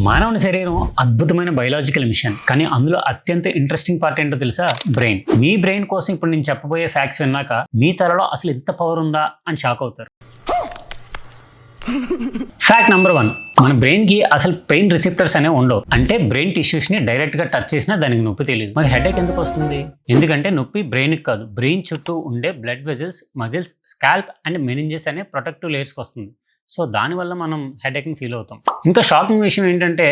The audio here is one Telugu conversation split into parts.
మానవుని శరీరం అద్భుతమైన బయలాజికల్ మిషన్. కానీ అందులో అత్యంత ఇంట్రెస్టింగ్ పార్ట్ ఏంటో తెలుసా? బ్రెయిన్. మీ బ్రెయిన్ కోసం ఇప్పుడు నేను చెప్పబోయే ఫ్యాక్ట్స్ విన్నాక మీ తలలో అసలు ఇంత పవర్ ఉందా అని షాక్ అవుతారు. ఫ్యాక్ట్ నెంబర్ 1, మన బ్రెయిన్ కి అసలు పెయిన్ రిసెప్టర్స్ అనేవి ఉండవు. అంటే బ్రెయిన్ టిష్యూస్ ని డైరెక్ట్ గా టచ్ చేసినా దానికి నొప్పి తెలియదు. మరి హెడేక్ ఎందుకు వస్తుంది? ఎందుకంటే నొప్పి బ్రెయిన్ కి కాదు, బ్రెయిన్ చుట్టూ ఉండే blood vessels, muscles, scalp and meninges అనే ప్రొటెక్టివ్ లేయర్స్ కి వస్తుంది. సో దానివల్ల మనం హెడేక్ ని ఫీల్ అవుతాం. ఇంకా షాకింగ్ విషయం ఏంటంటే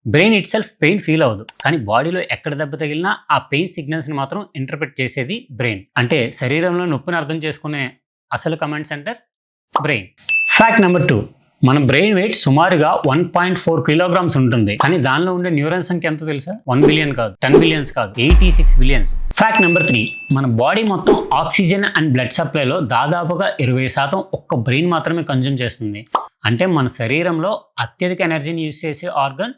brain it self pain feel అవ్వదు, కానీ బాడీలో ఎక్కడ దెబ్బ తగిలినా ఆ పెయిన్ సిగ్నల్స్ ని మాత్రం ఇంటర్ప్రిట్ చేసేది బ్రెయిన్. అంటే శరీరంలో నొప్పిని అర్థం చేసుకునే అసలు command centre brain. Fact number 2, మన బ్రెయిన్ వెయిట్ సుమారుగా 1.4 కిలోగ్రామ్స్ ఉంటుంది. కానీ దానిలో ఉండే న్యూరాన్ సంఖ్య ఎంత తెలుసా? 1 బిలియన్ కాదు, 10 బిలియన్స్ కాదు, 86 బిలియన్స్. ఫ్యాక్ట్ నెంబర్ 3, మన బాడీ మొత్తం ఆక్సిజన్ అండ్ బ్లడ్ సప్లైలో దాదాపుగా 20% ఒక్క బ్రెయిన్ మాత్రమే కన్జ్యూమ్ చేస్తుంది. అంటే మన శరీరంలో అత్యధిక ఎనర్జీని యూజ్ చేసే ఆర్గన్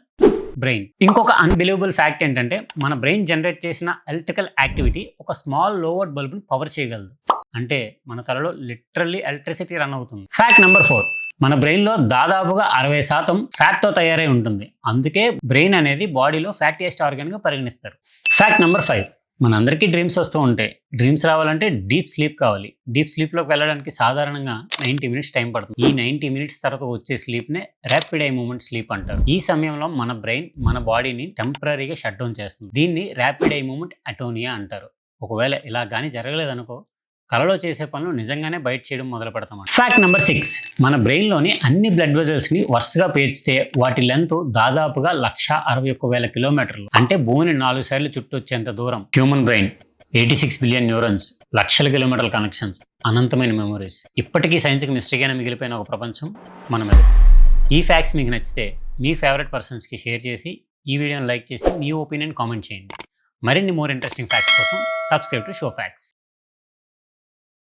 బ్రెయిన్. ఇంకొక అన్బిలీవబుల్ ఫ్యాక్ట్ ఏంటంటే మన బ్రెయిన్ జనరేట్ చేసిన ఎలక్ట్రికల్ యాక్టివిటీ ఒక స్మాల్ లోవర్డ్ బల్బ్ని పవర్ చేయగలదు. అంటే మన తలలో లిటరల్లీ ఎలక్ట్రిసిటీ రన్ అవుతుంది. ఫ్యాక్ట్ నెంబర్ 4, మన బ్రెయిన్లో దాదాపుగా 60% ఫ్యాట్తో తయారై ఉంటుంది. అందుకే బ్రెయిన్ అనేది బాడీలో ఫ్యాటీయెస్ట్ ఆర్గన్గా పరిగణిస్తారు. ఫ్యాక్ట్ నెంబర్ 5, మనందరికీ డ్రీమ్స్ వస్తూ ఉంటాయి. డ్రీమ్స్ రావాలంటే డీప్ స్లీప్ కావాలి. డీప్ స్లీప్లోకి వెళ్ళడానికి సాధారణంగా 90 మినిట్స్ టైం పడుతుంది. ఈ 90 మినిట్స్ తర్వాత వచ్చే స్లీప్నే ర్యాపిడ్ ఐ మూమెంట్ స్లీప్ అంటారు. ఈ సమయంలో మన బ్రెయిన్ మన బాడీని టెంపరీగా షట్ డౌన్ చేస్తుంది. దీన్ని ర్యాపిడ్ ఐ మూమెంట్ అటోనియా అంటారు. ఒకవేళ ఇలా కానీ జరగలేదనుకో, కలలో చేసే పనులు నిజంగానే బయట చేయడం మొదలు పెడతాం. ఫ్యాక్ట్ నెంబర్ 6, మన బ్రెయిన్లోని అన్ని బ్లడ్ వెజల్స్ని వరుసగా పేర్చితే వాటి లెంత్ దాదాపుగా 161,000 కిలోమీటర్లు. అంటే భూమిని 4 సార్లు చుట్టూ వచ్చేంత దూరం. హ్యూమన్ బ్రెయిన్ 86 బిలియన్ న్యూరాన్స్, లక్షల కిలోమీటర్ల కనెక్షన్స్, అనంతమైన మెమరీస్. ఇప్పటికీ సైన్స్కి మిస్టరీగానే మిగిలిపోయిన ఒక ప్రపంచం మన మీద. ఈ ఫ్యాక్ట్స్ మీకు నచ్చితే మీ ఫేవరెట్ పర్సన్స్కి షేర్ చేసి ఈ వీడియోని లైక్ చేసి మీ ఒపీనియన్ కామెంట్ చేయండి. మరిన్ని మోర్ ఇంట్రెస్టింగ్ ఫ్యాక్ట్స్ కోసం సబ్స్క్రైబ్ టు షో ఫ్యాక్ట్స్.